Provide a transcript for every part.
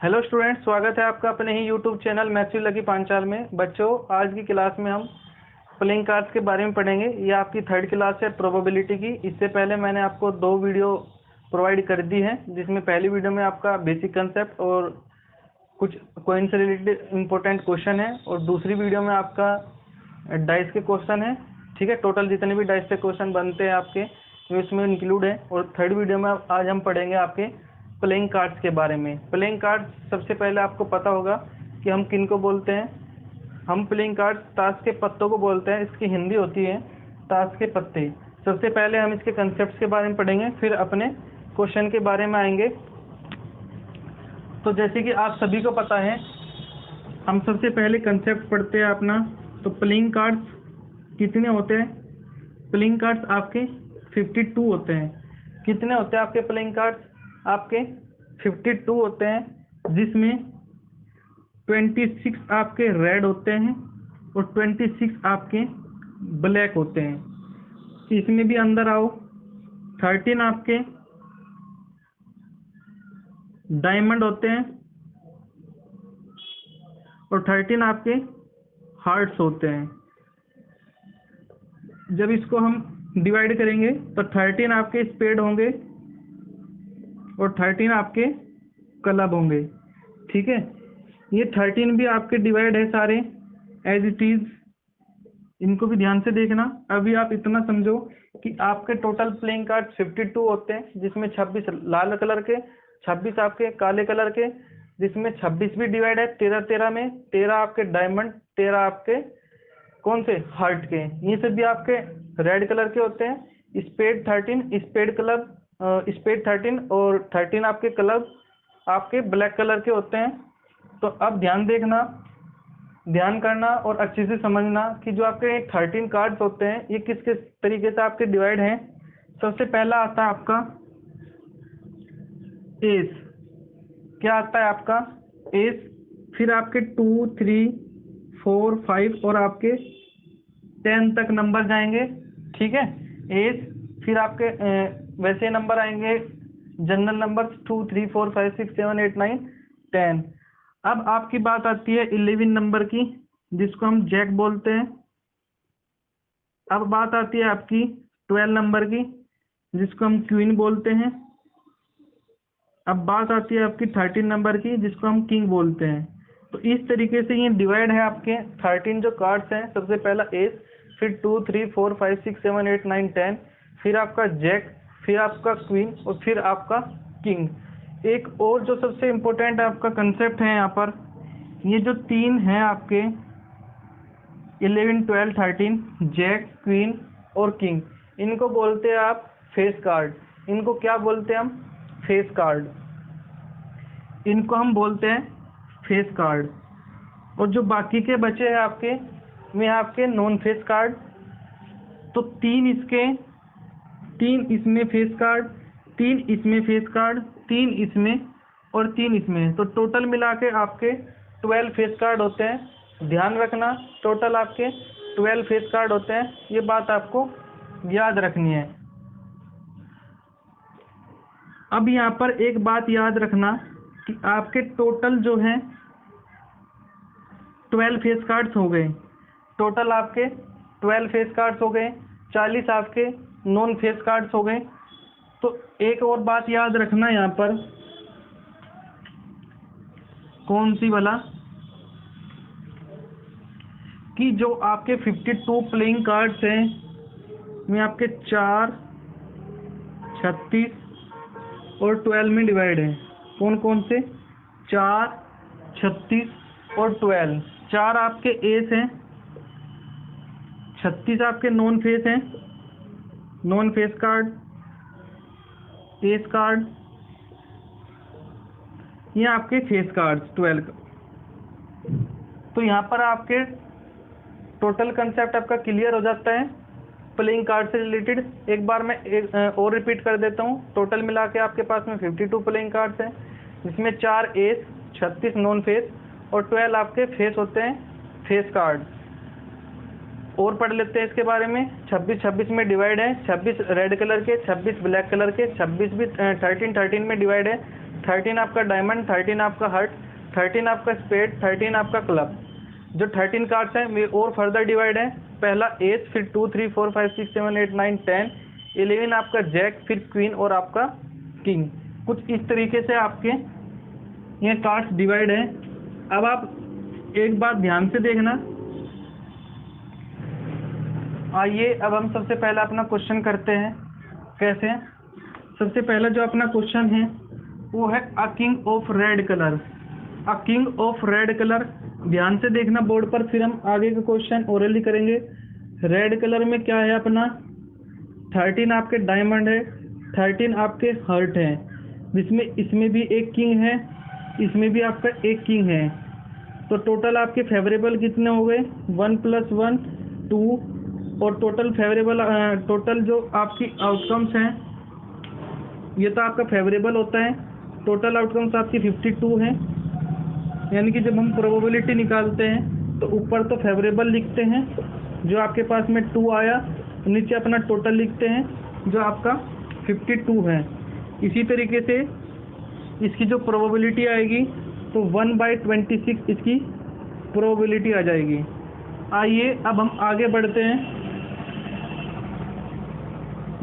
Hello students, स्वागत है आपका अपने ही YouTube channel maths Lucky Panchal में। बच्चों, आज की क्लास में हम प्लेइंग कार्ड्स के बारे में पढ़ेंगे। ये आपकी थर्ड क्लास है प्रोबेबिलिटी की। इससे पहले मैंने आपको 2 वीडियो प्रोवाइड कर दी है, जिसमें पहली वीडियो में आपका बेसिक कंसेप्ट और कुछ कॉइन से रिलेटेड इंपॉर्टेंट क्वेश्चन है, और दूसरी वीडियो में आपका डाइस के क्वेश्चन है। ठीक है, टोटल जितने भी डाइस से क्वेश्चन बनते हैं आपके वो इसमें इंक्लूड है। और थर्ड वीडियो में आज हम पढ़ेंगे आपके प्लेइंग कार्ड्स के बारे में। प्लेइंग कार्ड्स सबसे पहले आपको पता होगा कि हम किन को बोलते हैं। हम प्लेइंग कार्ड्स ताश के पत्तों को बोलते हैं। इसकी हिंदी होती है ताश के पत्ते। सबसे पहले हम इसके कंसेप्ट्स के बारे में पढ़ेंगे, फिर अपने क्वेश्चन के बारे में आएंगे। तो जैसे कि आप सभी को पता है, हम सबसे पहले कंसेप्ट पढ़ते हैं अपना। तो प्लेइंग कार्ड्स कितने होते हैं? प्लेइंग कार्ड्स आपके 52 होते हैं। कितने होते हैं आपके प्लेइंग कार्ड्स? आपके 52 होते हैं, जिसमें 26 आपके रेड होते हैं और 26 आपके ब्लैक होते हैं। इसमें भी अंदर आओ, 13 आपके डायमंड होते हैं और 13 आपके हार्ट्स होते हैं। जब इसको हम डिवाइड करेंगे तो 13 आपके स्पेड होंगे और 13 आपके क्लब होंगे। ठीक है, ये 13 भी आपके डिवाइड है सारे एज इट इज। इनको भी ध्यान से देखना। अभी आप इतना समझो कि आपके टोटल प्लेइंग कार्ड 52 होते हैं, जिसमें 26 लाल कलर के, 26 आपके काले कलर के, जिसमें 26 भी डिवाइड है 13-13 में। 13 आपके डायमंड, 13 आपके कौन से हार्ट के। ये सब भी आपके रेड कलर के होते हैं। स्पेड 13, स्पेड क्लब स्पेड 13 और 13 आपके क्लब आपके ब्लैक कलर के होते हैं। तो अब ध्यान देखना, ध्यान करना और अच्छे से समझना कि जो आपके 13 कार्ड्स होते हैं ये किस किस तरीके से आपके डिवाइड हैं। सबसे पहला आता है आपका एस। क्या आता है आपका? एस। फिर आपके 2, 3, 4, 5 और आपके 10 तक नंबर जाएंगे। ठीक है, एस। फिर आपके वैसे नंबर आएंगे जनरल नंबर 2, 3, 4, 5, 6, 7, 8, 9, 10। अब आपकी बात आती है 11 नंबर की, जिसको हम जैक बोलते हैं। अब बात आती है आपकी 12 नंबर की, जिसको हम क्वीन बोलते हैं। अब बात आती है आपकी 13 नंबर की, जिसको हम किंग बोलते हैं। तो इस तरीके से ये डिवाइड है आपके 13 जो कार्ड्स हैं। सबसे पहला एस, फिर 2, 3, 4, 5, 6, 7, 8, 9, 10, फिर आपका जैक, फिर आपका क्वीन और फिर आपका किंग। एक और जो सबसे इम्पोर्टेंट आपका कंसेप्ट है यहाँ पर, ये जो 3 हैं आपके 11, 12, 13, जैक, क्वीन और किंग, इनको बोलते हैं आप फेस कार्ड। इनको क्या बोलते हैं हम? Face card. इनको हम बोलते हैं फेस कार्ड। और जो बाकी के बचे हैं आपके, वे आपके नॉन फेस कार्ड। तो 3 इसके, 3 इसमें फेस कार्ड, 3 इसमें फेस कार्ड, 3 इसमें और 3 इसमें। तो टोटल मिला के आपके 12 फेस कार्ड होते हैं। ध्यान रखना, टोटल आपके 12 फेस कार्ड होते हैं। ये बात आपको याद रखनी है। अब यहाँ पर एक बात याद रखना कि आपके टोटल जो है 12 फेस कार्ड्स हो गए। टोटल आपके 12 फेस कार्ड्स हो गए, 40 आपके नॉन फेस कार्ड्स हो गए। तो एक और बात याद रखना यहाँ पर, कौन सी वाला, कि जो आपके 52 प्लेइंग कार्ड्स हैं में आपके 4, 36 और 12 में डिवाइड है। कौन कौन से? 4, 36 और 12। 4 आपके एस हैं, 36 आपके नॉन फेस हैं, non face card, S card. ये आपके फेस कार्ड्स 12। तो यहाँ पर आपके टोटल कंसेप्ट आपका क्लियर हो जाता है प्लेइंग कार्ड से रिलेटेड। एक बार मैं और रिपीट कर देता हूँ। टोटल मिला के आपके पास में 52 प्लेइंग कार्ड्स हैं, जिसमें 4 एस, 36 नॉन फेस और 12 आपके फेस होते हैं, फेस कार्ड। और पढ़ लेते हैं इसके बारे में। 26 में डिवाइड है, 26 रेड कलर के, 26 ब्लैक कलर के, 26 भी 13 में डिवाइड है, 13 आपका डायमंड, 13 आपका हार्ट, 13 आपका स्पेड, 13 आपका क्लब। जो 13 कार्ड्स हैं और फर्दर डिवाइड है, पहला एस, फिर 2 3 4 5 6 7 8 9 10, 11 आपका जैक, फिर क्वीन और आपका किंग। कुछ इस तरीके से आपके ये कार्ड्स डिवाइड है। अब आप एक बात ध्यान से देखना। आइए अब हम सबसे पहला अपना क्वेश्चन करते हैं। कैसे? सबसे पहला जो अपना क्वेश्चन है वो है a king of red colour. A king of red colour, ध्यान से देखना बोर्ड पर, फिर हम आगे के क्वेश्चन ओरली करेंगे। रेड कलर में क्या है अपना 13 आपके डायमंड है, 13 आपके हर्ट है, जिसमें इसमें भी एक किंग है, इसमें भी आपका एक किंग है। तो टोटल आपके फेवरेबल कितने हो गए 1 + 1 2, और टोटल फेवरेबल टोटल जो आपकी आउटकम्स हैं, ये तो आपका फेवरेबल होता है। टोटल आउटकम्स आपकी 52 है, यानी कि जब हम प्रोबेबिलिटी निकालते हैं तो ऊपर तो फेवरेबल लिखते हैं जो आपके पास में 2 आया, नीचे अपना टोटल लिखते हैं जो आपका 52 है। इसी तरीके से इसकी जो प्रोबेबिलिटी आएगी तो 1/26 इसकी प्रोबेबिलिटी आ जाएगी। आइए अब हम आगे बढ़ते हैं।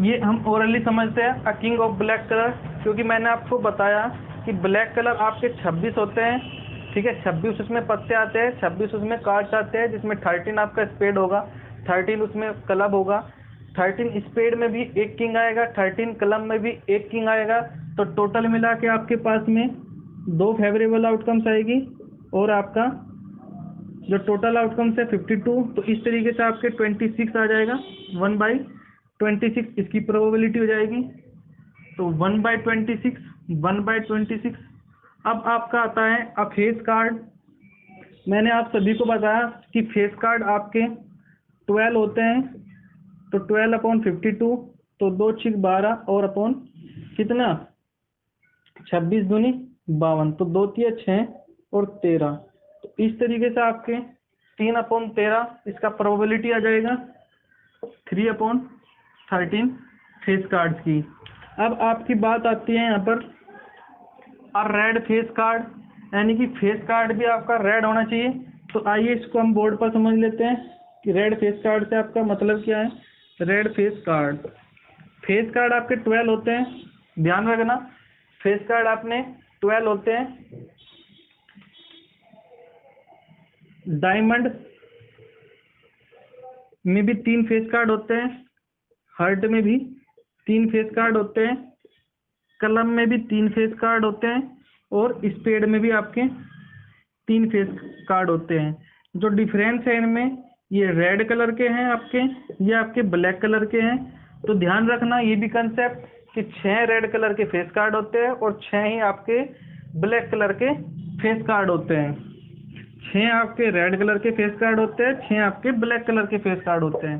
ये हम ओरली समझते हैं a king of black colour, क्योंकि मैंने आपको बताया कि ब्लैक कलर आपके 26 होते हैं। ठीक है, 26 उसमें पत्ते आते हैं, 26 उसमें कार्ड्स आते हैं, जिसमें 13 आपका स्पेड होगा, 13 उसमें क्लब होगा, 13 स्पेड में भी एक किंग आएगा, 13 क्लब में भी एक किंग आएगा। तो टोटल मिला के आपके पास में 2 फेवरेबल आउटकम्स आएगी और आपका जो टोटल आउटकम्स है 52। तो इस तरीके से आपके 26 आ जाएगा, 1/26 इसकी प्रोबेबिलिटी हो जाएगी। तो 1/26, 1/26। अब आपका आता है अ फेस कार्ड। मैंने आप सभी को बताया कि फेस कार्ड आपके 12 होते हैं। तो 12/52, तो 2 × 12 और अपॉन कितना 26 दूनी 52, तो 2 × 6 और 13। तो इस तरीके से आपके 3/13 इसका प्रोबेबिलिटी आ जाएगा, 3/13 फेस कार्ड्स की। अब आपकी बात आती है यहाँ पर और रेड फेस कार्ड, यानी कि फेस कार्ड भी आपका रेड होना चाहिए। तो आइए इसको हम बोर्ड पर समझ लेते हैं कि रेड फेस कार्ड से आपका मतलब क्या है। रेड फेस कार्ड आपके 12 होते हैं, ध्यान रखना। फेस कार्ड आपने 12 होते हैं। डायमंड में भी 3 फेस कार्ड होते हैं, हार्ट में भी 3 फेस कार्ड होते हैं, कलम में भी 3 फेस कार्ड होते हैं, और स्पेड में भी आपके 3 फेस कार्ड होते हैं। जो डिफरेंस है इनमें, ये रेड कलर के हैं आपके, ये आपके ब्लैक कलर के हैं। तो ध्यान रखना ये भी कंसेप्ट कि 6 रेड कलर के फेस कार्ड होते हैं और 6 ही आपके ब्लैक कलर के फेस कार्ड होते हैं। 6 आपके रेड कलर के फेस कार्ड होते हैं, 6 आपके ब्लैक कलर के फेस कार्ड होते हैं।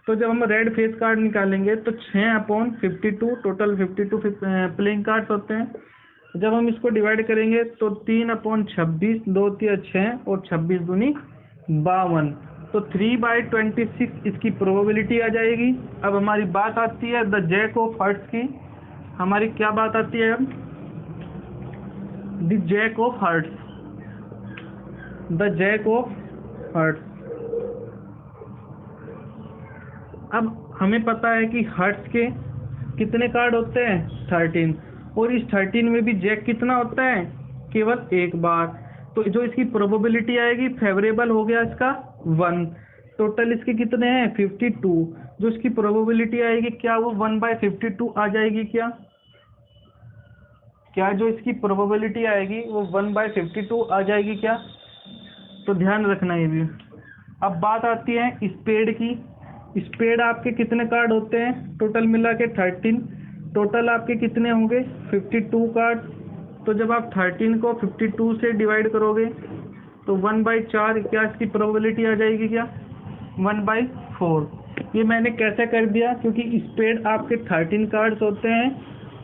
तो जब हम रेड फेस कार्ड निकालेंगे तो 6/52, टोटल 52 प्लेइंग कार्ड्स होते हैं। जब हम इसको डिवाइड करेंगे तो 3/26, 2 × 6 और 26 दूनी 52, तो 3/26 इसकी प्रोबेबिलिटी आ जाएगी। अब हमारी बात आती है द जैक ऑफ हार्ट्स की। हमारी क्या बात आती है अब, the jack of hearts, the jack of hearts. अब हमें पता है कि हार्ट्स के कितने कार्ड होते हैं 13, और इस 13 में भी जैक कितना होता है केवल एक बार। तो जो इसकी प्रोबेबिलिटी आएगी, फेवरेबल हो गया इसका 1, टोटल इसके कितने हैं 52। जो इसकी प्रोबेबिलिटी आएगी क्या वो 1/52 आ जाएगी क्या? क्या जो इसकी प्रोबेबिलिटी आएगी वो 1/52 आ जाएगी क्या? तो ध्यान रखना ये भी। अब बात आती है स्पेड की। स्पेड आपके कितने कार्ड होते हैं टोटल मिला के 13, टोटल आपके कितने होंगे 52 कार्ड। तो जब आप 13 को 52 से डिवाइड करोगे तो 1/4, क्या इसकी प्रोबेबिलिटी आ जाएगी क्या 1/4। ये मैंने कैसे कर दिया, क्योंकि स्पेड आपके 13 कार्ड्स होते हैं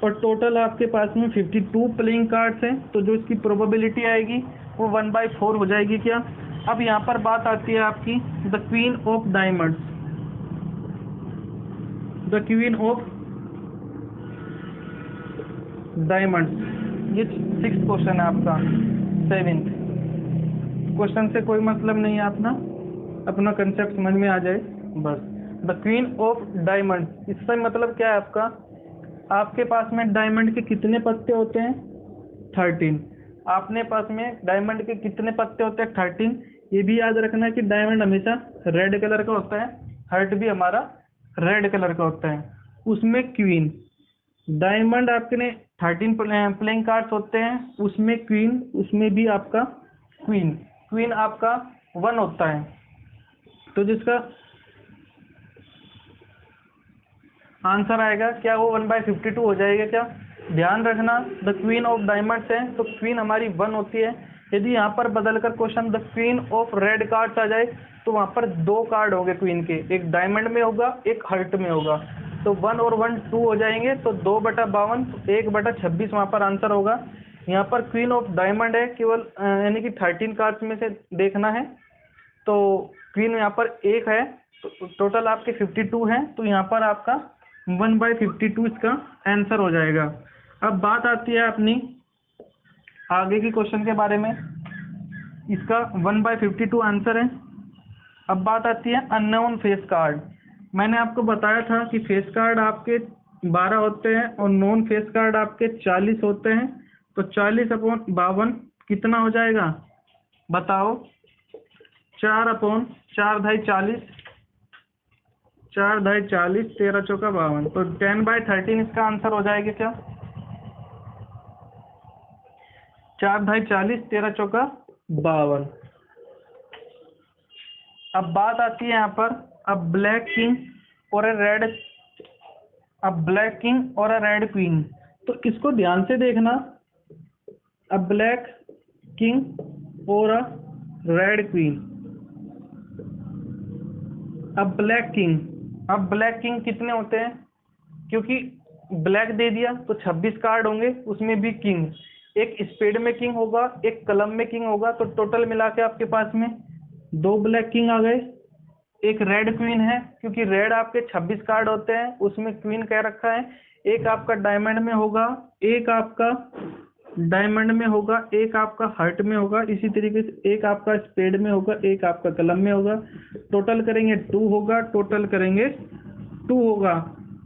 और टोटल आपके पास में 52 प्लेइंग कार्ड्स हैं। तो जो इसकी प्रोबेबिलिटी आएगी वो 1/4 हो जाएगी क्या। अब यहाँ पर बात आती है आपकी the queen of diamonds, the queen of diamonds. ये 6th क्वेश्चन है आपका। 7th क्वेश्चन से कोई मतलब नहीं है, अपना कंसेप्ट समझ में आ जाए बस। द क्वीन ऑफ डायमंड, इससे मतलब क्या है आपका, आपके पास में डायमंड के कितने पत्ते होते हैं? 13। आपने पास में डायमंड के कितने पत्ते होते हैं? 13। ये भी याद रखना है कि डायमंड हमेशा रेड कलर का होता है, हार्ट भी हमारा रेड कलर का होता है। उसमें क्वीन, डायमंड आपके ने 13 प्लेइंग कार्ड्स होते हैं, उसमें क्वीन, उसमें भी आपका क्वीन आपका 1 होता है। तो जिसका आंसर आएगा क्या, वो 1/52 हो जाएगा क्या? ध्यान रखना, द क्वीन ऑफ डायमंड्स है तो क्वीन हमारी 1 होती है। यदि यहाँ पर बदलकर question the queen of red cards आ जाए तो वहाँ पर 2 कार्ड होंगे क्वीन के, एक डायमंड में होगा, एक हर्ट में होगा। तो 1 और 1 2 हो जाएंगे, तो 2/52, 1/26 वहाँ पर आंसर होगा। यहाँ पर क्वीन ऑफ डायमंड है केवल, यानी कि 13 कार्ड्स में से देखना है, तो क्वीन यहाँ पर 1 है, तो टोटल आपके 52 हैं, तो यहाँ पर आपका 1/52 इसका आंसर हो जाएगा। अब बात आती है अपनी आगे की क्वेश्चन के बारे में, इसका 1/52 आंसर है। अब बात आती है अननोन फेस कार्ड। मैंने आपको बताया था कि फेस कार्ड आपके 12 होते हैं और नॉन फेस कार्ड आपके 40 होते हैं, तो 40/52 कितना हो जाएगा बताओ? 4/4 ढाई 40, 4 ढाई 40, 13 चौका 52, तो 10/13 इसका आंसर हो जाएगा क्या? 4 ढाई 40, 13 चौका 52। अब बात आती है यहाँ पर ब्लैक किंग और ब्लैक किंग और रेड क्वीन। तो इसको ध्यान से देखना, ब्लैक किंग और रेड क्वीन। ब्लैक किंग कितने होते हैं? क्योंकि ब्लैक दे दिया तो 26 कार्ड होंगे, उसमें भी किंग, एक स्पेड में किंग होगा, एक कलम में किंग होगा, तो टोटल मिला के आपके पास में 2 ब्लैक किंग आ गए। एक रेड क्वीन है, क्योंकि रेड आपके 26 कार्ड होते हैं, उसमें क्वीन कह रखा है। एक आपका डायमंड में होगा, एक आपका डायमंड में होगा, एक आपका हार्ट में होगा, इसी तरीके से एक आपका स्पेड में होगा, एक आपका कलम में होगा। टोटल करेंगे 2 होगा, टोटल करेंगे 2 होगा।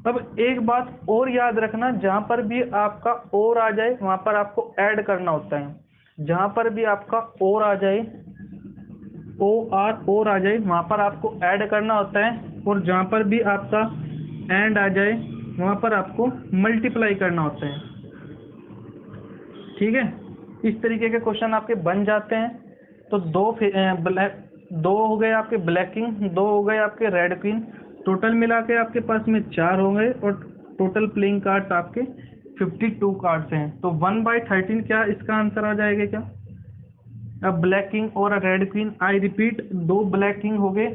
अब एक बात और याद रखना, जहां पर भी आपका और आ जाए वहां पर आपको ऐड करना होता है। जहां पर भी आपका और आ जाए, और आ जाए, वहां पर आपको ऐड करना होता है, और जहां पर भी आपका एंड आ जाए वहां पर आपको मल्टीप्लाई करना होता है। ठीक है, इस तरीके के क्वेश्चन आपके बन जाते हैं। तो 2 हो गए आपके ब्लैक किंग, 2 हो गए आपके रेड क्वीन, टोटल मिला के आपके पास में 4 हो गए, और टोटल प्लेइंग कार्ड्स आपके 52 कार्ड्स हैं। तो 1/13 क्या इसका आंसर आ जाएगा क्या? अब ब्लैक किंग और red queen, I repeat, 2 black king हो गए,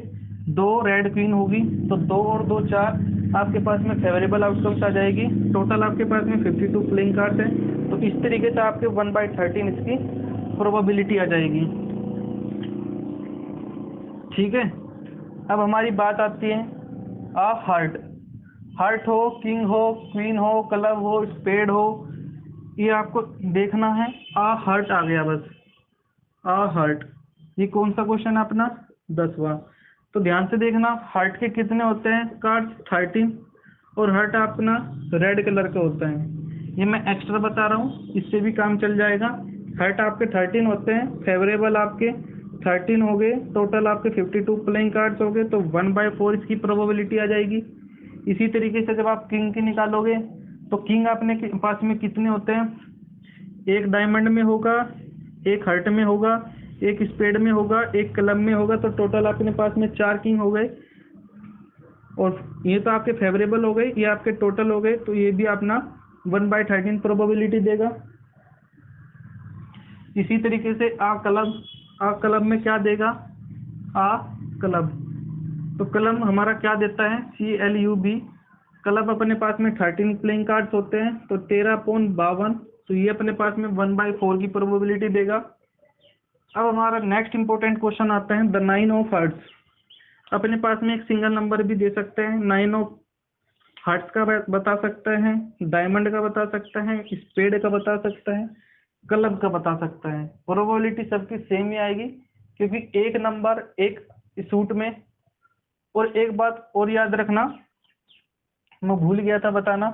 2 रेड क्वीन होगी, तो 2 और 2 4, आपके पास में फेवरेबल आउटकम्स आ जाएगी। टोटल आपके पास में 52 प्लेइंग कार्ड्स हैं, तो इस तरीके से आपके 1/13 इसकी प्रोबेबिलिटी आ जाएगी। ठीक है, अब हमारी बात आती है हार्ट हो, किंग हो, क्वीन हो, क्लब हो, स्पेड हो, ये आपको देखना है। हार्ट आ गया बस, हार्ट, ये कौन सा क्वेश्चन है अपना? 10वां। तो ध्यान से देखना, हार्ट के कितने होते हैं कार्ड्स? 13, और हार्ट अपना रेड कलर का होता है। ये मैं एक्स्ट्रा बता रहा हूँ, इससे भी काम चल जाएगा। हार्ट आपके 13 होते हैं, फेवरेबल आपके 13 हो गए, टोटल आपके 52 प्लेइंग कार्ड्स हो गए, तो 1/4 इसकी प्रोबेबिलिटी आ जाएगी। इसी तरीके से जब आप किंग की निकालोगे तो किंग अपने पास में कितने होते हैं? एक डायमंड में होगा, एक हर्ट में होगा, एक स्पेड में होगा, एक क्लब में होगा, तो टोटल अपने पास में 4 किंग हो गए। और ये तो आपके फेवरेबल हो गए, ये आपके टोटल हो गए, तो ये भी अपना 1/13 प्रोबेबिलिटी देगा। इसी तरीके से क्लब में क्या देगा? क्लब, तो क्लब हमारा क्या देता है? CLUB। क्लब अपने पास में 13 प्लेइंग कार्ड्स होते हैं, तो 13/52, तो ये अपने पास में 1/4 की प्रोबेबिलिटी देगा। अब हमारा नेक्स्ट इंपॉर्टेंट क्वेश्चन आता है द 9 ऑफ हार्ट्स। अपने पास में एक सिंगल नंबर भी दे सकते हैं, 9 ऑफ हार्ट्स का बता सकता है, डायमंड का बता सकता है, स्पेड का बता सकता है, क्लब का बता सकता है। प्रोबेबिलिटी सबकी सेम ही आएगी, क्योंकि एक नंबर एक सूट में। और एक बात और याद रखना, मैं भूल गया था बताना,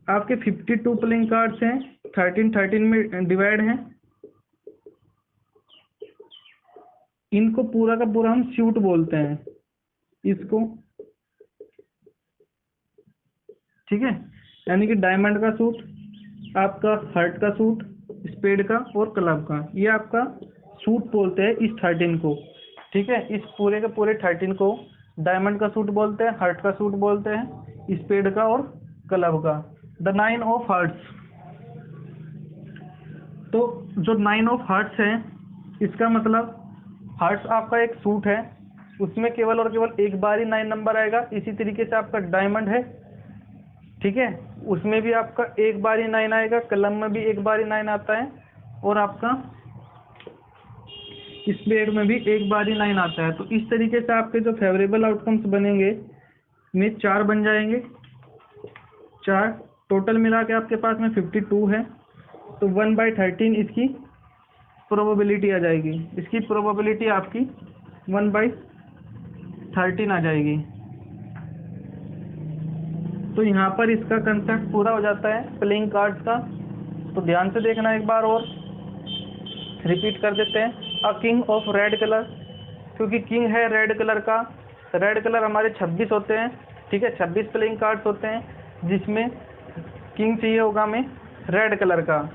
आपके 52 प्लेइंग कार्ड्स हैं, 13 में डिवाइड हैं। इनको पूरा का पूरा हम सूट बोलते हैं इसको, ठीक है। यानी कि डायमंड का सूट, आपका हार्ट का सूट, स्पेड का और क्लब का, ये आपका सूट बोलते हैं इस 13 को, ठीक है। इस पूरे के पूरे 13 को डायमंड का सूट बोलते हैं, हार्ट का सूट बोलते हैं, स्पेड का और क्लब का। द 9 ऑफ हार्ट्स, तो जो 9 ऑफ हार्ट्स है, इसका मतलब हार्ट्स आपका एक सूट है, उसमें केवल और केवल एक बार ही 9 नंबर आएगा। इसी तरीके से आपका डायमंड है, ठीक है, उसमें भी आपका एक बार ही 9 आएगा, क्लब में भी एक बार ही 9 आता है, और आपका स्पेड में भी एक बार ही 9 आता है। तो इस तरीके से आपके जो फेवरेबल आउटकम्स बनेंगे में 4 बन जाएंगे, 4 टोटल मिला के आपके पास में 52 है। तो 1/13 इसकी प्रोबेबिलिटी आ जाएगी, इसकी प्रोबेबिलिटी आपकी 1/13 आ जाएगी। तो यहाँ पर इसका कंसेप्ट पूरा हो जाता है प्लेइंग कार्ड्स का। तो ध्यान से देखना, एक बार और रिपीट कर देते हैं। A king of red colour, क्योंकि किंग है रेड कलर का, रेड कलर हमारे 26 होते हैं, ठीक है, 26 प्लेइंग कार्ड्स होते हैं, जिसमें किंग चाहिए होगा हमें रेड कलर का।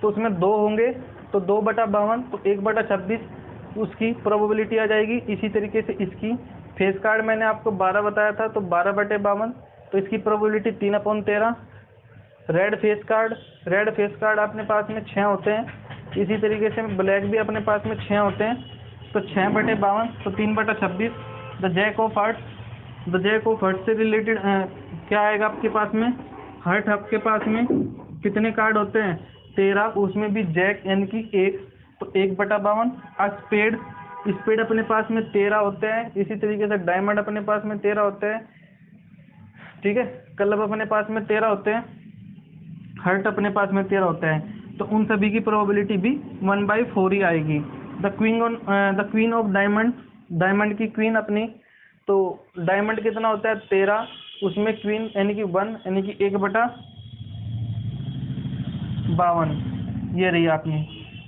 तो उसमें 2 होंगे, तो 2/52, तो 1/26 उसकी प्रोबेबिलिटी आ जाएगी। इसी तरीके से इसकी फेस कार्ड मैंने आपको 12 बताया था, तो 12/52, तो इसकी प्रोबेबिलिटी 3/13। रेड फेस कार्ड अपने पास में 6 होते हैं, इसी तरीके से ब्लैक भी अपने पास में 6 होते हैं, तो 6/52, तो 3/26। The jack of hearts, the jack of heart से रिलेटेड क्या आएगा आपके पास में, हार्ट आपके पास में कितने कार्ड होते हैं, 13, उसमें भी जैक यानी कि 1, तो 1/52। स्पेड अपने पास में 13 होते हैं, इसी तरीके से डायमंड अपने पास में 13 होते हैं, ठीक है, क्लब अपने पास में 13 होते हैं, हार्ट अपने पास में 13 होता है। तो उन सभी की प्रोबेबिलिटी भी 1/4 ही आएगी। The queen of diamond, diamond की क्वीन अपनी, तो डायमंड कितना होता है 13, उसमें क्वीन यानी कि 1 यानी कि 1/52 ये रही आपकी,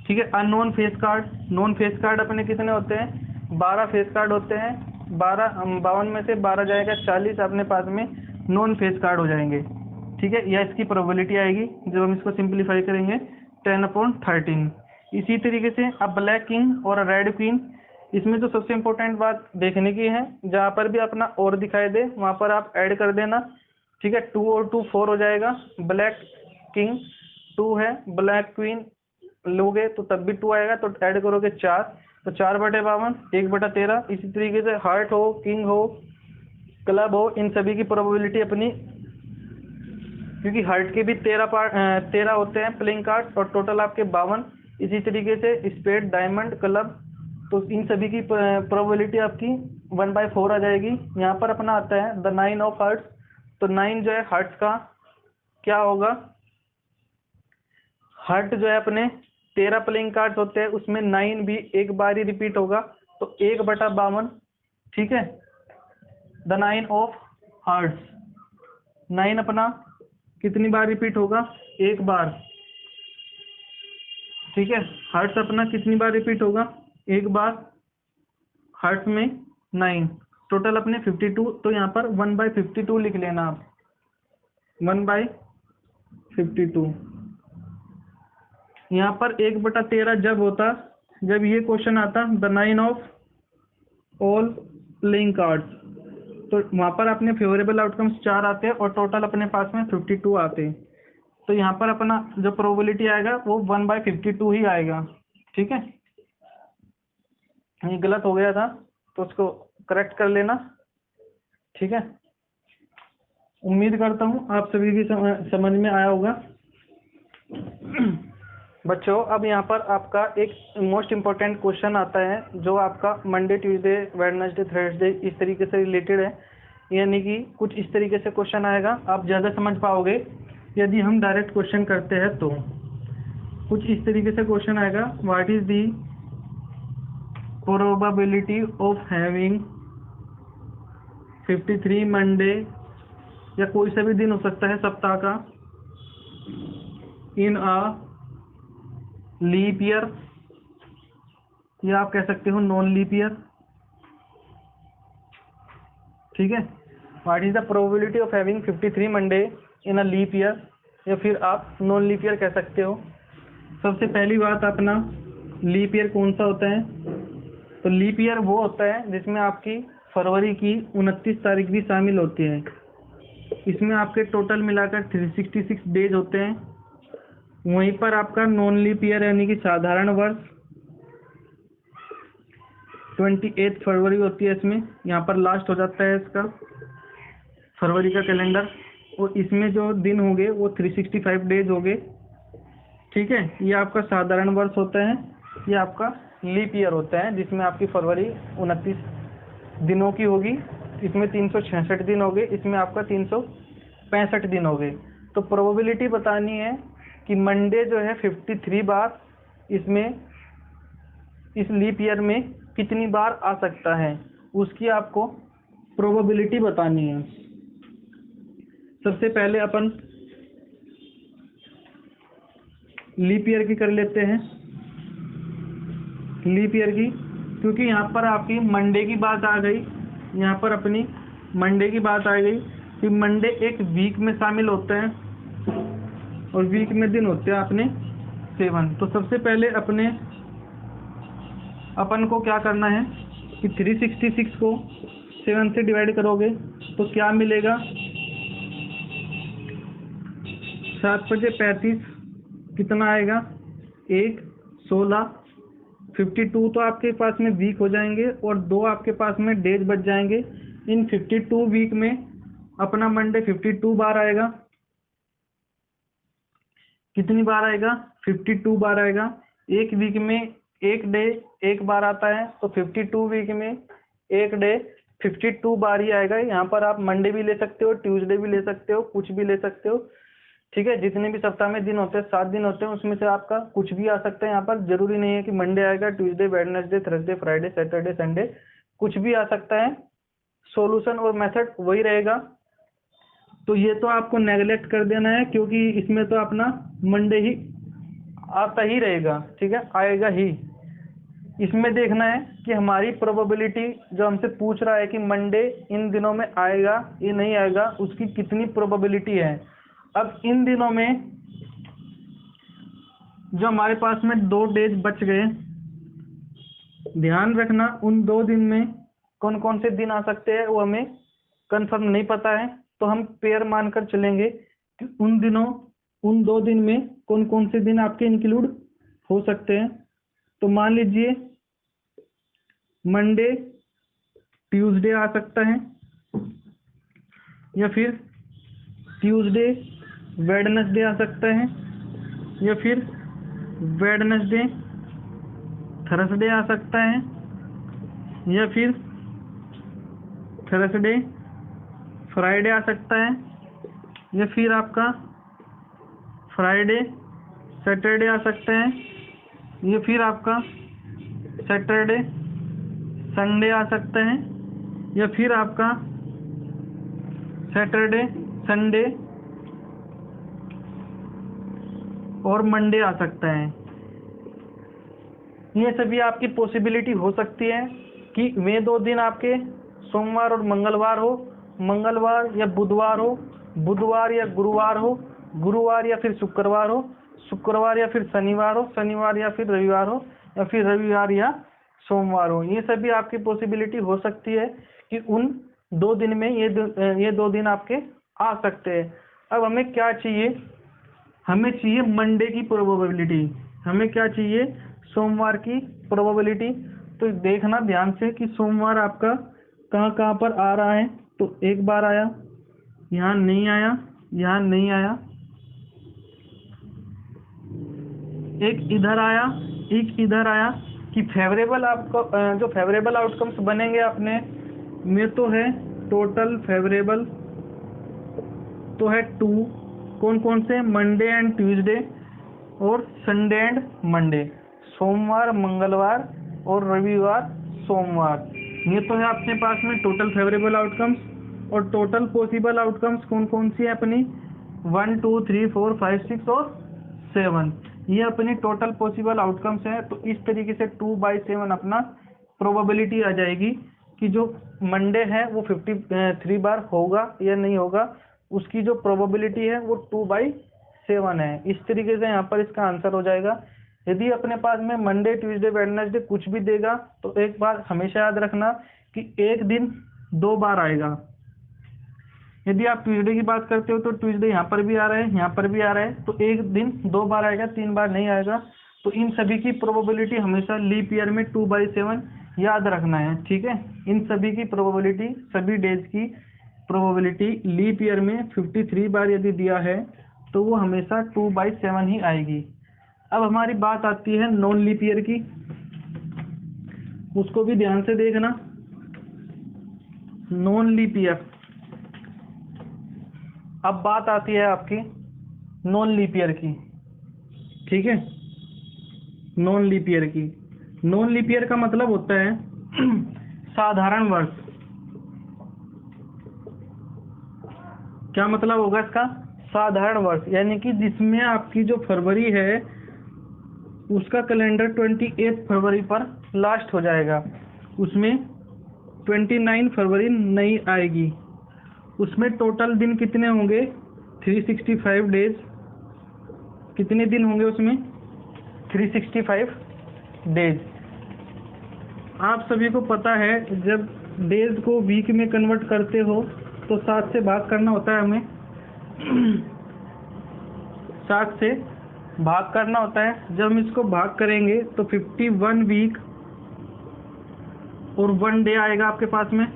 ठीक है। Unknown face card, non face card अपने कितने होते हैं, 12 फेस कार्ड होते हैं, 52 में से 12 जाएगा, 40 अपने पास में नॉन फेस कार्ड हो जाएंगे, ठीक है। यह इसकी प्रोबेबिलिटी आएगी जब हम इसको सिंपलीफाई करेंगे 10/13। इसी तरीके से अब ब्लैक किंग और रेड क्वीन, इसमें जो सबसे इम्पोर्टेंट बात देखने की है, जहाँ पर भी अपना और दिखाई दे वहाँ पर आप ऐड कर देना, ठीक है। 2 और 2 4 हो जाएगा, ब्लैक किंग 2 है, ब्लैक क्वीन लोगे तो तब भी 2 आएगा, तो ऐड करोगे 4, तो 4/52, 1/13। इसी तरीके से हार्ट हो, किंग हो, क्लब हो, इन सभी की प्रोबेबिलिटी अपनी, क्योंकि हार्ट के भी 13 होते हैं प्लेइंग कार्ड, और टोटल आपके 52। इसी तरीके से स्पेड, डायमंड, क्लब, तो इन सभी की प्रोबेबिलिटी आपकी 1/4 आ जाएगी। यहाँ पर अपना आता है द 9 ऑफ हार्ट्स, तो 9 जो है हार्ट्स का क्या होगा, हार्ट जो है अपने 13 प्लेइंग कार्ड्स होते हैं, उसमें 9 भी एक बार ही रिपीट होगा, तो 1/52, ठीक है। द 9 ऑफ हार्ट्स, 9 अपना कितनी बार रिपीट होगा, एक बार, ठीक है। हार्ट्स अपना कितनी बार रिपीट होगा, एक बार, हार्ट्स में 9, टोटल अपने 52, तो यहाँ पर 1/52 लिख लेना आप, 1/52। यहाँ पर 1/13 जब होता, जब ये क्वेश्चन आता the 9 of all playing cards, तो वहाँ पर अपने फेवरेबल आउटकम्स 4 आते हैं, और टोटल अपने पास में 52 आते हैं। तो यहाँ पर अपना जो प्रोबेबिलिटी आएगा वो 1/52 ही आएगा, ठीक है। ये गलत हो गया था तो उसको करेक्ट कर लेना, ठीक है। उम्मीद करता हूँ आप सभी भी समझ में आया होगा। बच्चों, अब यहाँ पर आपका एक मोस्ट इम्पोर्टेंट क्वेश्चन आता है, जो आपका मंडे, ट्यूसडे, वेडनेसडे, थर्सडे इस तरीके से रिलेटेड है। यानी कि कुछ इस तरीके से क्वेश्चन आएगा, आप ज़्यादा समझ पाओगे यदि हम डायरेक्ट क्वेश्चन करते हैं। तो कुछ इस तरीके से क्वेश्चन आएगा, what is the probability of having 53 Monday, या कोई सा भी दिन हो सकता है सप्ताह का, इन अ लीप ईयर, या आप कह सकते हो नॉन लीप ईयर। ठीक है, what is the probability of having 53 Monday in a leap year, या फिर आप नॉन लीप ईयर कह सकते हो। सबसे पहली बात, अपना लीप ईयर कौन सा होता है? तो लीप ईयर वो होता है जिसमें आपकी फरवरी की 29 तारीख भी शामिल होती है। इसमें आपके टोटल मिलाकर 366 डेज होते हैं। वहीं पर आपका नॉन लीप ईयर यानी कि साधारण वर्ष 28 फरवरी होती है। इसमें यहाँ पर लास्ट हो जाता है इसका फरवरी का कैलेंडर, और इसमें जो दिन होंगे वो 365 डेज होंगे। ठीक है, ये आपका साधारण वर्ष होता है, ये आपका लीप ईयर होता है जिसमें आपकी फरवरी 29 दिनों की होगी। इसमें 366 दिन हो गए, इसमें आपका 365 दिन हो गए। तो प्रोबेबिलिटी बतानी है कि मंडे जो है 53 बार इसमें इस लीप ईयर में कितनी बार आ सकता है, उसकी आपको प्रोबेबिलिटी बतानी है। सबसे पहले अपन लीप ईयर की कर लेते हैं। लीप ईयर की, क्योंकि यहाँ पर आपकी मंडे की बात आ गई, यहाँ पर अपनी मंडे की बात आ गई कि मंडे एक वीक में शामिल होते हैं, और वीक में दिन होते हैं अपने 7। तो सबसे पहले अपन को क्या करना है कि 366 को 7 से डिवाइड करोगे तो क्या मिलेगा, 7 बजे 35 कितना आएगा, 1, 16, 52 तो आपके पास में वीक हो जाएंगे, और 2 आपके पास में डेज बच जाएंगे। इन 52 वीक में अपना मंडे 52 बार आएगा। कितनी बार आएगा? 52 बार आएगा। एक वीक में एक डे एक बार आता है, तो 52 वीक में एक डे 52 बार ही आएगा। यहाँ पर आप मंडे भी ले सकते हो, ट्यूसडे भी ले सकते हो, कुछ भी ले सकते हो। ठीक है, जितने भी सप्ताह में दिन होते हैं 7 दिन होते हैं, उसमें से आपका कुछ भी आ सकता है। यहाँ पर जरूरी नहीं है कि मंडे आएगा, Tuesday, Wednesday, Thursday, Friday, Saturday, Sunday, कुछ भी आ सकता है। सॉल्यूशन और मेथड वही रहेगा। तो ये तो आपको नेगलेक्ट कर देना है, क्योंकि इसमें तो अपना मंडे ही आता ही रहेगा। ठीक है, आएगा ही। इसमें देखना है कि हमारी प्रोबेबिलिटी जो हमसे पूछ रहा है कि मंडे इन दिनों में आएगा ये नहीं आएगा, उसकी कितनी प्रोबेबिलिटी है। अब इन दिनों में जो हमारे पास में 2 डेज बच गए, ध्यान रखना उन 2 दिन में कौन कौन से दिन आ सकते हैं वो हमें कंफर्म नहीं पता है। तो हम पेयर मानकर चलेंगे कि उन 2 दिन में कौन कौन से दिन आपके इंक्लूड हो सकते हैं। तो मान लीजिए मंडे ट्यूसडे आ सकता है, या फिर ट्यूसडे वेडनेसडे आ सकता है, या फिर वेडनेसडे थर्सडे आ सकता है, या फिर थर्सडे फ्राइडे आ सकता है, या फिर आपका फ्राइडे सैटरडे आ सकता है, या फिर आपका सैटरडे संडे आ सकता है, या फिर आपका सैटरडे संडे और मंडे आ सकता है। ये सभी आपकी पॉसिबिलिटी हो सकती है कि वे 2 दिन आपके सोमवार और मंगलवार हो, मंगलवार या बुधवार हो, बुधवार या गुरुवार हो, गुरुवार या फिर शुक्रवार हो, शुक्रवार या फिर शनिवार हो, शनिवार या फिर रविवार हो, या फिर रविवार या सोमवार हो। ये सभी आपकी पॉसिबिलिटी हो सकती है कि उन 2 दिन में ये 2 दिन आपके आ सकते हैं। अब हमें क्या चाहिए? हमें चाहिए मंडे की प्रोबेबिलिटी। हमें क्या चाहिए? सोमवार की प्रोबेबिलिटी। तो देखना ध्यान से कि सोमवार आपका कहाँ कहाँ पर आ रहा है। तो एक बार आया, यहाँ नहीं आया, यहाँ नहीं आया, एक इधर आया, एक इधर आया। कि फेवरेबल आपको जो फेवरेबल आउटकम्स बनेंगे अपने में तो है टोटल फेवरेबल तो है 2, कौन कौन से, मंडे एंड ट्यूसडे और संडे एंड मंडे, सोमवार मंगलवार और रविवार सोमवार। ये तो है अपने पास में टोटल फेवरेबल आउटकम्स। और टोटल पॉसिबल आउटकम्स कौन कौन सी है अपनी, 1 2 3 4 5 6 और 7, ये अपनी टोटल पॉसिबल आउटकम्स हैं। तो इस तरीके से 2/7 अपना प्रोबेबिलिटी आ जाएगी कि जो मंडे है वो 53 बार होगा या नहीं होगा, उसकी जो प्रोबेबिलिटी है वो 2/7 है। इस तरीके से यहाँ पर इसका आंसर हो जाएगा। यदि अपने पास में मंडे ट्यूसडे वेडनेसडे कुछ भी देगा तो एक बार हमेशा याद रखना कि एक दिन 2 बार आएगा। यदि आप ट्यूसडे की बात करते हो तो ट्यूसडे यहाँ पर भी आ रहा है, यहाँ पर भी आ रहा है, तो एक दिन 2 बार आएगा, 3 बार नहीं आएगा। तो इन सभी की प्रोबेबिलिटी हमेशा लीप ईयर में 2/7 याद रखना है, ठीक है। इन सभी की प्रोबेबिलिटी, सभी डेज की प्रोबेबिलिटी लीप ईयर में 53 बार यदि दिया है तो वो हमेशा 2/7 ही आएगी। अब हमारी बात आती है नॉन लीप ईयर की, उसको भी ध्यान से देखना। नॉन लीप ईयर, अब बात आती है आपकी नॉन लीप ईयर की, ठीक है। नॉन लीप ईयर की, नॉन लीप ईयर का मतलब होता है साधारण वर्ष। क्या मतलब होगा इसका, साधारण वर्ष, यानी कि जिसमें आपकी जो फरवरी है उसका कैलेंडर 28 फरवरी पर लास्ट हो जाएगा, उसमें 29 फरवरी नहीं आएगी, उसमें टोटल दिन कितने होंगे, 365 डेज। कितने दिन होंगे उसमें, 365 डेज। आप सभी को पता है जब डेज को वीक में कन्वर्ट करते हो तो 7 से भाग करना होता है हमें 7 से भाग करना होता है। जब हम इसको भाग करेंगे तो 51 वीक और 1 डे आएगा आपके पास में।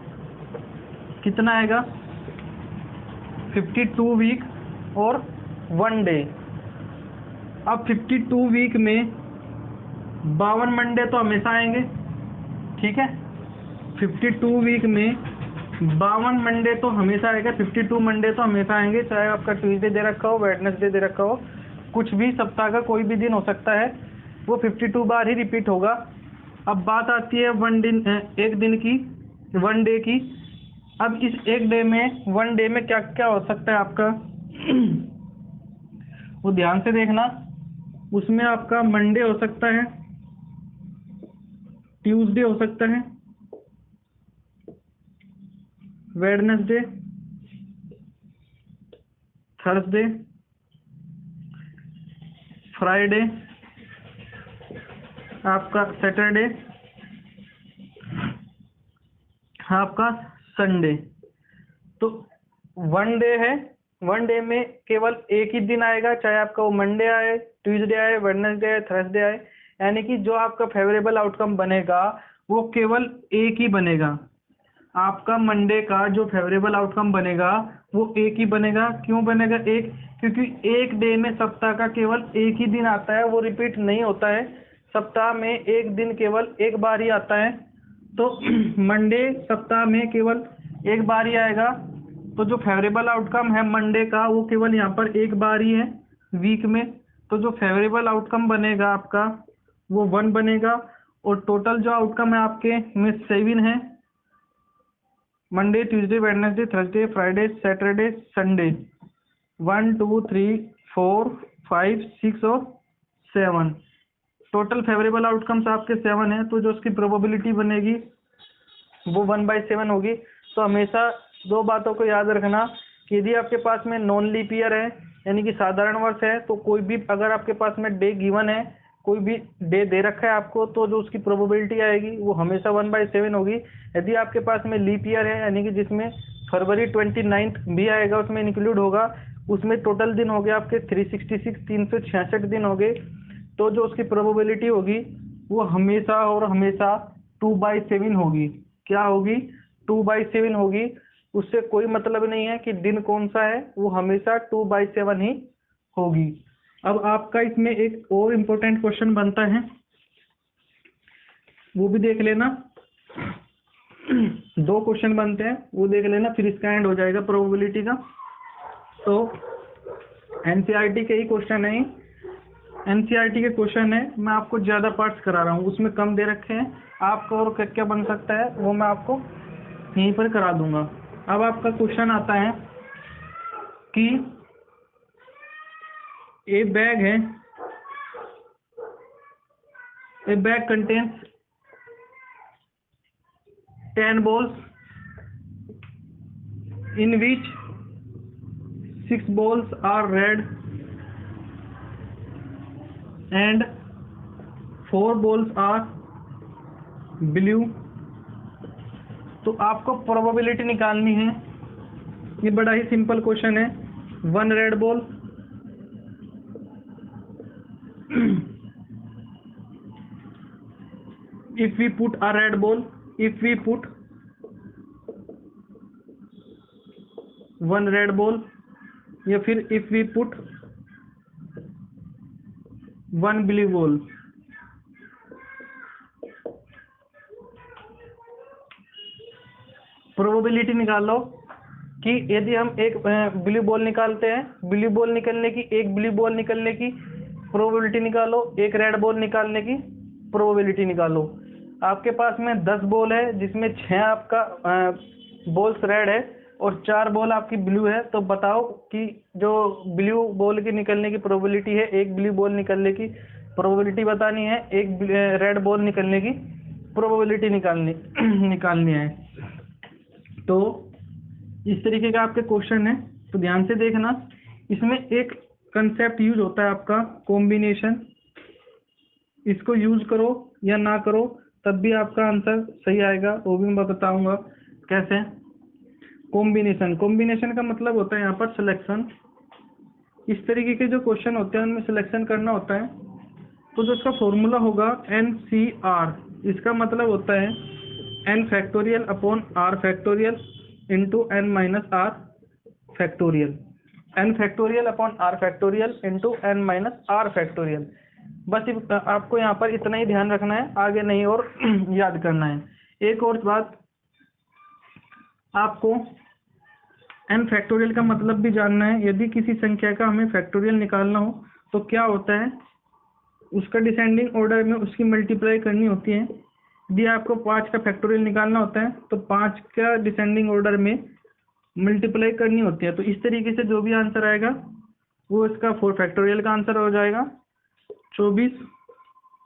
कितना आएगा, 52 वीक और 1 डे। अब 52 वीक में 52 मंडे तो हमेशा आएंगे, ठीक है। 52 वीक में 52 मंडे तो हमेशा आएगा, 52 मंडे तो हमेशा आएंगे, चाहे आपका ट्यूसडे दे रखा हो, वेडनेसडे दे रखा हो, कुछ भी सप्ताह का कोई भी दिन हो सकता है, वो 52 बार ही रिपीट होगा। अब बात आती है एक दिन की, 1 डे की। अब इस एक डे में, 1 डे में क्या क्या हो सकता है आपका वो ध्यान से देखना। उसमें आपका मंडे हो सकता है, ट्यूसडे हो सकता है, वेडनेसडे, थर्सडे, फ्राइडे, आपका सैटरडे, आपका संडे। तो 1 डे है, 1 डे में केवल एक ही दिन आएगा, चाहे आपका वो मंडे आए, ट्यूसडे आए, वेडनेसडे आए, थर्सडे आए, यानी कि जो आपका फेवरेबल आउटकम बनेगा वो केवल एक ही बनेगा। आपका मंडे का जो फेवरेबल आउटकम बनेगा वो एक ही बनेगा। क्यों बनेगा एक, क्योंकि एक डे में सप्ताह का केवल एक ही दिन आता है, वो रिपीट नहीं होता है। सप्ताह में एक दिन केवल एक बार ही आता है, तो मंडे सप्ताह में केवल एक बार ही आएगा। तो जो फेवरेबल आउटकम है मंडे का वो केवल यहाँ पर एक बार ही है वीक में। तो जो फेवरेबल आउटकम बनेगा आपका वो 1 बनेगा। और टोटल जो आउटकम है आपके में 7 है, Monday Tuesday Wednesday Thursday Friday Saturday Sunday, 1 2 3 4 5 6 और 7। टोटल फेवरेबल आउटकम्स आपके 7 हैं, तो जो उसकी प्रोबेबिलिटी बनेगी वो 1/7 होगी। तो हमेशा 2 बातों को याद रखना कि यदि आपके पास में नॉन लीप ईयर है यानी कि साधारण वर्ष है, तो कोई भी अगर आपके पास में डे गिवन है, कोई भी डे दे रखा है आपको, तो जो उसकी प्रोबेबिलिटी आएगी वो हमेशा 1/7 होगी। यदि आपके पास में लीप ईयर है यानी कि जिसमें फरवरी 29 भी आएगा, उसमें इंक्लूड होगा, उसमें टोटल दिन हो गए आपके 366, 366 दिन हो गए, तो जो उसकी प्रोबेबिलिटी होगी वो हमेशा और हमेशा 2/7 होगी। क्या होगी, 2/7 होगी। उससे कोई मतलब नहीं है कि दिन कौन सा है, वो हमेशा 2/7 ही होगी। अब आपका इसमें एक और इम्पोर्टेंट क्वेश्चन बनता है, वो भी देख लेना। दो क्वेश्चन बनते हैं, वो देख लेना, फिर इसका एंड हो जाएगा प्रोबेबिलिटी का। तो एनसीईआरटी के ही क्वेश्चन है, एनसीईआरटी के क्वेश्चन है, मैं आपको ज़्यादा पार्ट्स करा रहा हूँ, उसमें कम दे रखे हैं। आपका और क्या क्या बन सकता है वो मैं आपको यहीं पर करा दूंगा। अब आपका क्वेश्चन आता है कि ए बैग है, ए bag contains 10 balls in which 6 balls are red and 4 balls are blue। तो आपको प्रोबेबिलिटी निकालनी है। ये बड़ा ही सिंपल क्वेश्चन है। 1 red ball, if we put a red ball, if we put 1 red ball, या फिर if we put 1 blue ball। Probability निकाल लो कि यदि हम एक ब्लू बॉल निकालते हैं, ब्लू बॉल निकलने की, एक ब्लू बॉल निकलने की प्रोबेबिलिटी निकालो, एक रेड बॉल निकालने की प्रोबेबिलिटी निकालो। आपके पास में 10 बॉल है जिसमें 6 आपका बॉल्स रेड है और 4 बॉल आपकी ब्लू है। तो बताओ कि जो ब्लू बॉल की निकलने की प्रोबेबिलिटी है, एक ब्लू बॉल निकलने की प्रोबेबिलिटी बतानी है, एक रेड बॉल निकलने की प्रोबेबिलिटी निकालनी है। तो इस तरीके का आपके क्वेश्चन है, तो ध्यान से देखना। इसमें एक कंसेप्ट यूज होता है आपका कॉम्बिनेशन, इसको यूज करो या ना करो तब भी आपका आंसर सही आएगा, वो भी मैं बताऊंगा कैसे। कॉम्बिनेशन का मतलब होता है यहाँ पर सिलेक्शन। इस तरीके के जो क्वेश्चन होते हैं उनमें सिलेक्शन करना होता है। तो जो इसका फॉर्मूला होगा NCR, इसका मतलब होता है n factorial upon r factorial into n minus r factorial, n factorial upon r factorial into n minus r factorial. बस आपको यहाँ पर इतना ही ध्यान रखना है, आगे नहीं और याद करना है। एक और बात, आपको n फैक्टोरियल का मतलब भी जानना है। यदि किसी संख्या का हमें फैक्टोरियल निकालना हो तो क्या होता है, उसका डिसेंडिंग ऑर्डर में उसकी मल्टीप्लाई करनी होती है। यदि आपको 5 का फैक्टोरियल निकालना होता है तो 5 का डिसेंडिंग ऑर्डर में मल्टीप्लाई करनी होती है। तो इस तरीके से जो भी आंसर आएगा वो इसका 4 फैक्टोरियल का आंसर हो जाएगा 24।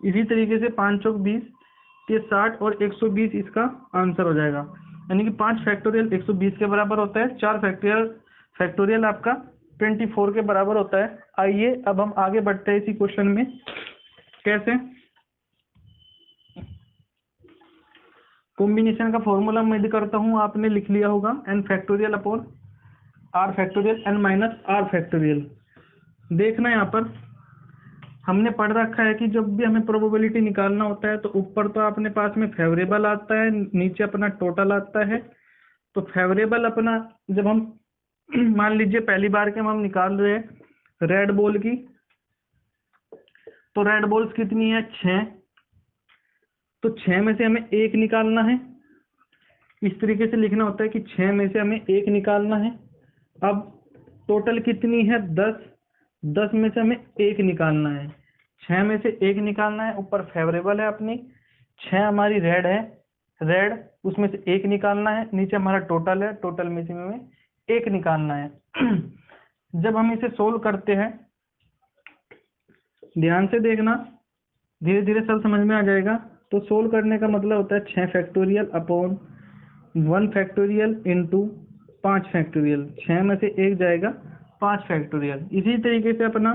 इसी तरीके से 5 चौक 20, ये 60 और 120 इसका आंसर हो जाएगा। यानी कि 5 फैक्टोरियल 120 के बराबर होता है, 4 फैक्टोरियल आपका 24 के बराबर होता है। आइए अब हम आगे बढ़ते हैं इसी क्वेश्चन में। कैसे कॉम्बिनेशन का फॉर्मूला मैं यदि करता हूँ, आपने लिख लिया होगा n factorial upon r factorial n minus r factorial. देखना यहाँ पर हमने पढ़ रखा है कि जब भी हमें प्रोबेबिलिटी निकालना होता है तो ऊपर तो अपने पास में फेवरेबल आता है, नीचे अपना टोटल आता है। तो फेवरेबल अपना जब हम मान लीजिए पहली बार के हम निकाल रहे हैं रेड बॉल की, तो रेड बॉल्स कितनी है 6, तो 6 में से हमें 1 निकालना है। इस तरीके से लिखना होता है कि 6 में से हमें 1 निकालना है। अब टोटल कितनी है 10, 10 में से हमें 1 निकालना है, 6 में से 1 निकालना है। ऊपर फेवरेबल है अपनी 6 हमारी रेड है, रेड उसमें से 1 निकालना है। नीचे हमारा टोटल है, टोटल में से हमें 1 निकालना है। जब हम इसे सोल्व करते हैं, ध्यान से देखना, धीरे धीरे सब समझ में आ जाएगा। तो सोल्व करने का मतलब होता है 6 factorial upon 1 factorial into 5 factorial. 6 में से 1 जाएगा 5 फैक्टोरियल। इसी तरीके से अपना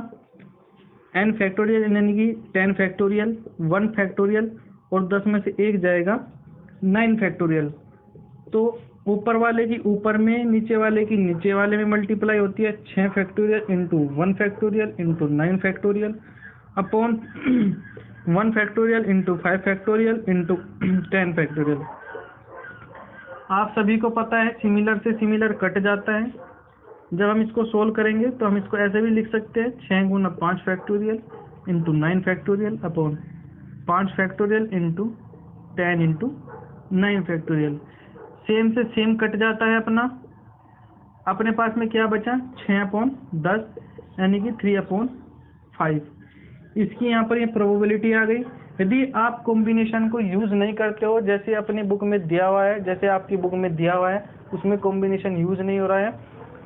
n फैक्टोरियल यानी कि 10 फैक्टोरियल, 1 फैक्टोरियल और 10 में से 1 जाएगा 9 फैक्टोरियल। तो ऊपर वाले की ऊपर में, नीचे वाले की नीचे वाले में मल्टीप्लाई होती है 6 factorial into 1 factorial into 9 factorial upon 1 factorial into 5 factorial into 10 factorial. आप सभी को पता है सिमिलर से सिमिलर कट जाता है। जब हम इसको सोल्व करेंगे तो हम इसको ऐसे भी लिख सकते हैं 6 गुना 5 factorial into 9 factorial upon 5 factorial into 10 into 9 factorial. Same से सेम कट जाता है अपना। अपने पास में क्या बचा, 6/10 यानी कि 3/5। इसकी यहाँ पर ये प्रोबेबिलिटी आ गई। यदि आप कॉम्बिनेशन को यूज़ नहीं करते हो, जैसे अपनी बुक में दिया हुआ है, जैसे आपकी बुक में दिया हुआ है उसमें कॉम्बिनेशन यूज़ नहीं हो रहा है,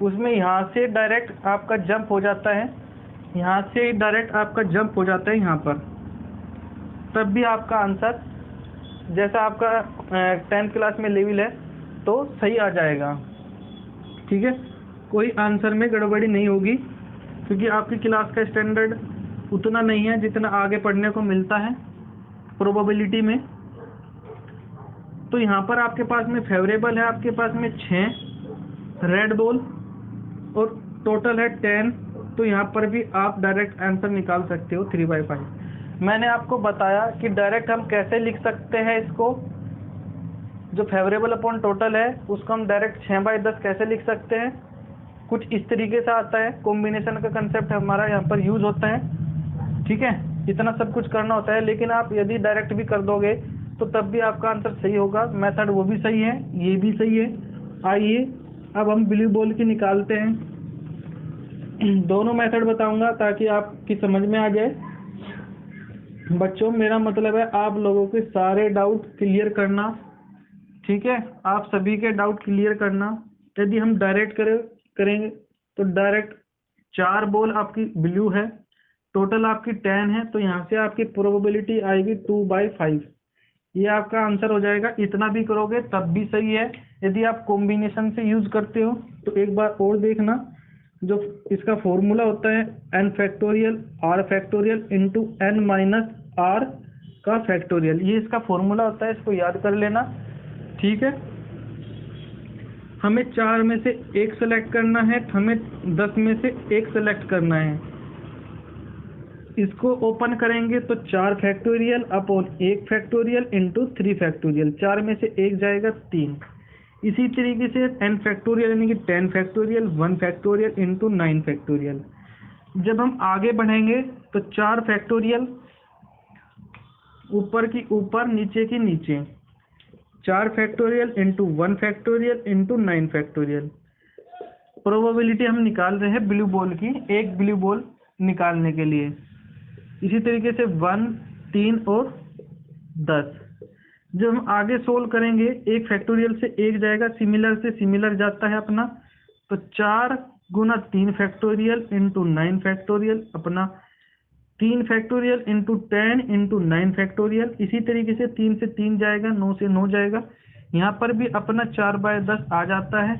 उसमें यहाँ से डायरेक्ट आपका जंप हो जाता है, यहाँ से डायरेक्ट आपका जंप हो जाता है यहाँ पर, तब भी आपका आंसर जैसा आपका 10th क्लास में लेवल है तो सही आ जाएगा। ठीक है, कोई आंसर में गड़बड़ी नहीं होगी, क्योंकि आपकी क्लास का स्टैंडर्ड उतना नहीं है जितना आगे पढ़ने को मिलता है प्रोबेबिलिटी में। तो यहाँ पर आपके पास में फेवरेबल है, आपके पास में 6 रेड बॉल और टोटल है 10, तो यहाँ पर भी आप डायरेक्ट आंसर निकाल सकते हो 3/5। मैंने आपको बताया कि डायरेक्ट हम कैसे लिख सकते हैं इसको, जो फेवरेबल अपॉन टोटल है उसको हम डायरेक्ट 6/10 कैसे लिख सकते हैं, कुछ इस तरीके से आता है। कॉम्बिनेशन का कंसेप्ट हमारा यहाँ पर यूज होता है। ठीक है, इतना सब कुछ करना होता है, लेकिन आप यदि डायरेक्ट भी कर दोगे तो तब भी आपका आंसर सही होगा। मेथड वो भी सही है, ये भी सही है। आइए अब हम ब्लू बॉल की निकालते हैं। दोनों मेथड बताऊंगा ताकि आपकी समझ में आ जाए। बच्चों, मेरा मतलब है आप लोगों के सारे डाउट क्लियर करना। ठीक है, आप सभी के डाउट क्लियर करना। यदि हम डायरेक्ट करेंगे तो डायरेक्ट 4 बॉल आपकी ब्लू है, टोटल आपकी 10 है, तो यहाँ से आपकी प्रोबेबिलिटी आएगी 2/5। ये आपका आंसर हो जाएगा। इतना भी करोगे तब भी सही है। यदि आप कॉम्बिनेशन से यूज करते हो तो एक बार और देखना, जो इसका फॉर्मूला होता है n factorial r factorial into n minus r का फैक्टोरियल, ये इसका फॉर्मूला होता है, इसको याद कर लेना। ठीक है, हमें 4 में से 1 सेलेक्ट करना है, हमें 10 में से 1 सेलेक्ट करना है। इसको ओपन करेंगे तो 4 factorial upon 1 factorial into 3 factorial, 4 में से 1 जाएगा 3। इसी तरीके से n फैक्टोरियल यानी कि 10 फैक्टोरियल 1 फैक्टोरियल इंटू 9 फैक्टोरियल। जब हम आगे बढ़ेंगे तो 4 फैक्टोरियल ऊपर की ऊपर नीचे की नीचे, 4 factorial into 1 factorial into 9 factorial. Probability हम निकाल रहे हैं ब्लू बॉल की, एक ब्लू बॉल निकालने के लिए। इसी तरीके से 1, 3 और 10। जब हम आगे सोल्व करेंगे, 1 फैक्टोरियल से 1 जाएगा, सिमिलर से सिमिलर जाता है अपना, तो 4 गुना 3 फैक्टोरियल इंटू 9 फैक्टोरियल, अपना 3 फैक्टोरियल इंटू 10 इंटू 9 फैक्टोरियल। इसी तरीके से 3 से 3 जाएगा, 9 से 9 जाएगा, यहाँ पर भी अपना 4/10 आ जाता है।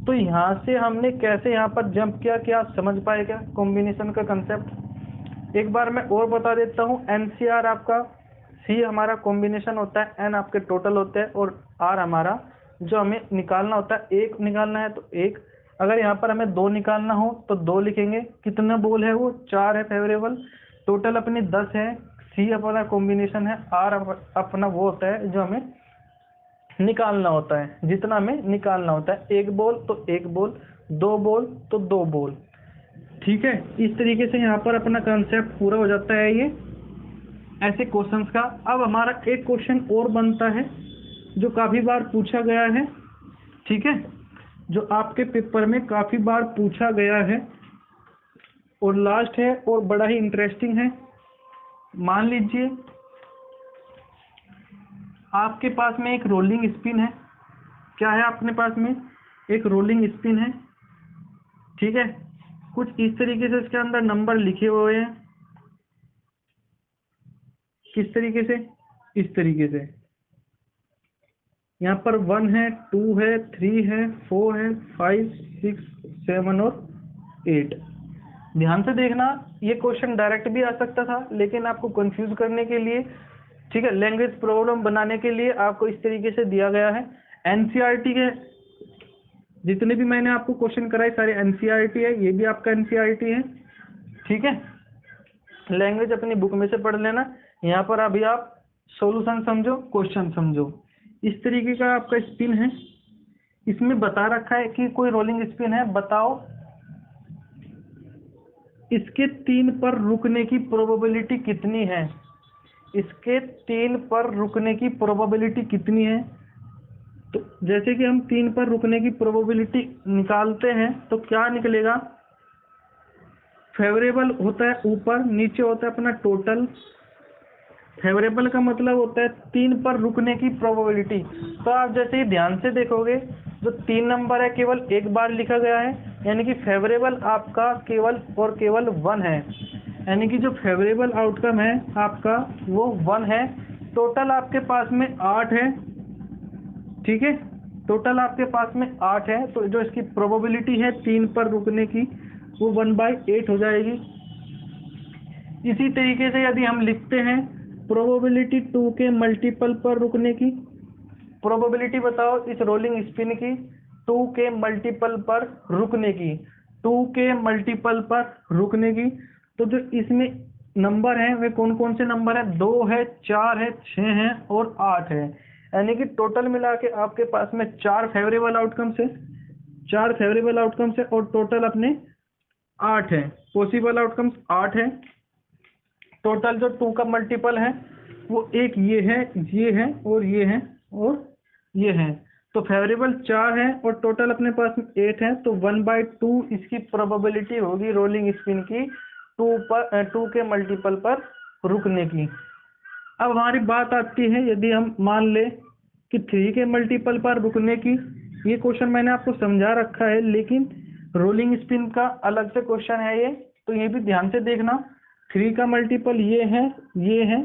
तो यहाँ से हमने कैसे यहाँ पर जंप किया, क्या आप समझ पाए क्या कॉम्बिनेशन का कंसेप्ट? एक बार मैं और बता देता हूँ। NCR आपका, C हमारा कॉम्बिनेशन होता है, N आपके टोटल होते हैं और R हमारा जो हमें निकालना होता है। 1 निकालना है तो 1, अगर यहाँ पर हमें 2 निकालना हो तो 2 लिखेंगे। कितना बोल है वो, 4 है फेवरेबल, टोटल अपनी 10 है। C अपना कॉम्बिनेशन है, R अपना वो होता है जो हमें निकालना होता है, जितना हमें निकालना होता है। 1 बॉल तो 1 बॉल, 2 बॉल तो 2 बॉल। ठीक है, इस तरीके से यहाँ पर अपना कंसेप्ट पूरा हो जाता है ये ऐसे क्वेश्चंस का। अब हमारा एक क्वेश्चन और बनता है जो काफ़ी बार पूछा गया है। ठीक है, जो आपके पेपर में काफ़ी बार पूछा गया है और लास्ट है और बड़ा ही इंटरेस्टिंग है। मान लीजिए आपके पास में एक रोलिंग स्पिन है। क्या है अपने पास में, एक रोलिंग स्पिन है। ठीक है, कुछ इस तरीके से इसके अंदर नंबर लिखे हुए हैं। किस तरीके से, इस तरीके से। यहाँ पर 1 है, 2 है, 3 है, 4 है, 5, 6, 7 और 8। ध्यान से देखना, ये क्वेश्चन डायरेक्ट भी आ सकता था, लेकिन आपको कंफ्यूज करने के लिए, ठीक है, लैंग्वेज प्रॉब्लम बनाने के लिए आपको इस तरीके से दिया गया है। NCERT के जितने भी मैंने आपको क्वेश्चन कराए सारे NCERT है, ये भी आपका NCERT है। ठीक है, लैंग्वेज अपनी बुक में से पढ़ लेना। यहाँ पर अभी आप सॉल्यूशन समझो, क्वेश्चन समझो। इस तरीके का आपका स्पिन है। इसमें बता रखा है कि कोई रोलिंग स्पिन है, बताओ इसके 3 पर रुकने की प्रोबेबिलिटी कितनी है। इसके 3 पर रुकने की प्रोबेबिलिटी कितनी है, तो जैसे कि हम 3 पर रुकने की प्रोबेबिलिटी निकालते हैं तो क्या निकलेगा, फेवरेबल होता है ऊपर, नीचे होता है अपना टोटल। फेवरेबल का मतलब होता है 3 पर रुकने की प्रोबेबिलिटी। तो आप जैसे ही ध्यान से देखोगे, जो 3 नंबर है केवल एक बार लिखा गया है, यानी कि फेवरेबल आपका केवल और केवल 1 है, यानी कि जो फेवरेबल आउटकम है आपका वो 1 है। टोटल आपके पास में 8 है, ठीक है, टोटल आपके पास में 8 है, तो जो इसकी प्रोबेबिलिटी है 3 पर रुकने की वो 1/8 हो जाएगी। इसी तरीके से यदि हम लिखते हैं प्रोबेबिलिटी 2 के मल्टीपल पर रुकने की, प्रोबेबिलिटी बताओ इस रोलिंग स्पिन की 2 के मल्टीपल पर रुकने की, 2 के मल्टीपल पर रुकने की। तो जो इसमें नंबर हैं वे कौन कौन से नंबर हैं, 2 है, 4 है, 6 है और 8 है, यानी कि टोटल मिला के आपके पास में 4 फेवरेबल आउटकम्स है, 4 फेवरेबल आउटकम्स है और टोटल अपने 8 है, पॉसिबल आउटकम्स 8 है। टोटल जो 2 का मल्टीपल है वो एक ये है, ये है और ये है और ये है, तो फेवरेबल 4 है और टोटल अपने पास 8 है, तो 1/2 इसकी प्रोबेबिलिटी होगी रोलिंग स्पिन की 2 के मल्टीपल पर रुकने की। अब हमारी बात आती है, यदि हम मान ले कि 3 के मल्टीपल पर रुकने की, ये क्वेश्चन मैंने आपको समझा रखा है, लेकिन रोलिंग स्पिन का अलग से क्वेश्चन है ये, तो ये भी ध्यान से देखना। 3 का मल्टीपल ये है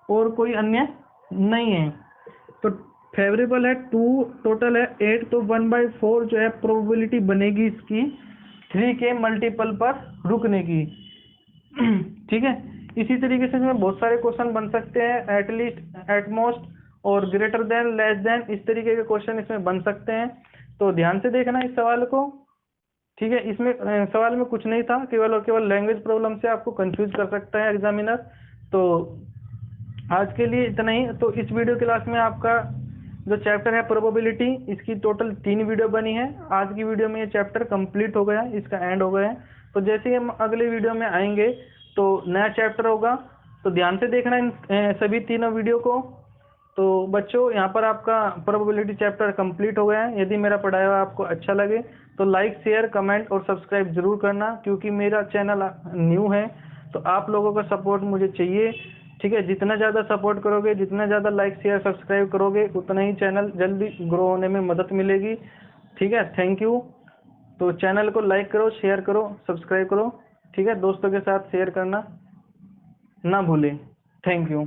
और कोई अन्य नहीं है, तो फेवरेबल है 2, टोटल है 8, तो 1/4 जो है प्रोबेबिलिटी बनेगी इसकी 3 के मल्टीपल पर रुकने की। ठीक है, इसी तरीके से इसमें बहुत सारे क्वेश्चन बन सकते हैं, एटलीस्ट, एटमोस्ट और ग्रेटर देन, लेस देन, इस तरीके के क्वेश्चन इसमें बन सकते हैं, तो ध्यान से देखना इस सवाल को। ठीक है, इसमें सवाल में कुछ नहीं था, केवल और केवल लैंग्वेज प्रॉब्लम से आपको कंफ्यूज कर सकता है एग्जामिनर। तो आज के लिए इतना ही। तो इस वीडियो क्लास में आपका जो चैप्टर है प्रोबेबिलिटी, इसकी टोटल 3 वीडियो बनी है। आज की वीडियो में ये चैप्टर कंप्लीट हो गया, इसका एंड हो गया है। तो जैसे ही हम अगले वीडियो में आएंगे तो नया चैप्टर होगा, तो ध्यान से देखना इन सभी तीनों वीडियो को। तो बच्चों, यहाँ पर आपका प्रोबेबिलिटी चैप्टर कंप्लीट हो गया है। यदि मेरा पढ़ाया हुआ आपको अच्छा लगे तो लाइक, शेयर, कमेंट और सब्सक्राइब जरूर करना, क्योंकि मेरा चैनल न्यू है, तो आप लोगों का सपोर्ट मुझे चाहिए। ठीक है, जितना ज़्यादा सपोर्ट करोगे, जितना ज़्यादा लाइक, शेयर, सब्सक्राइब करोगे, उतना ही चैनल जल्दी ग्रो होने में मदद मिलेगी। ठीक है, थैंक यू। तो चैनल को लाइक करो, शेयर करो, सब्सक्राइब करो। ठीक है, दोस्तों के साथ शेयर करना ना भूलें। Thank you.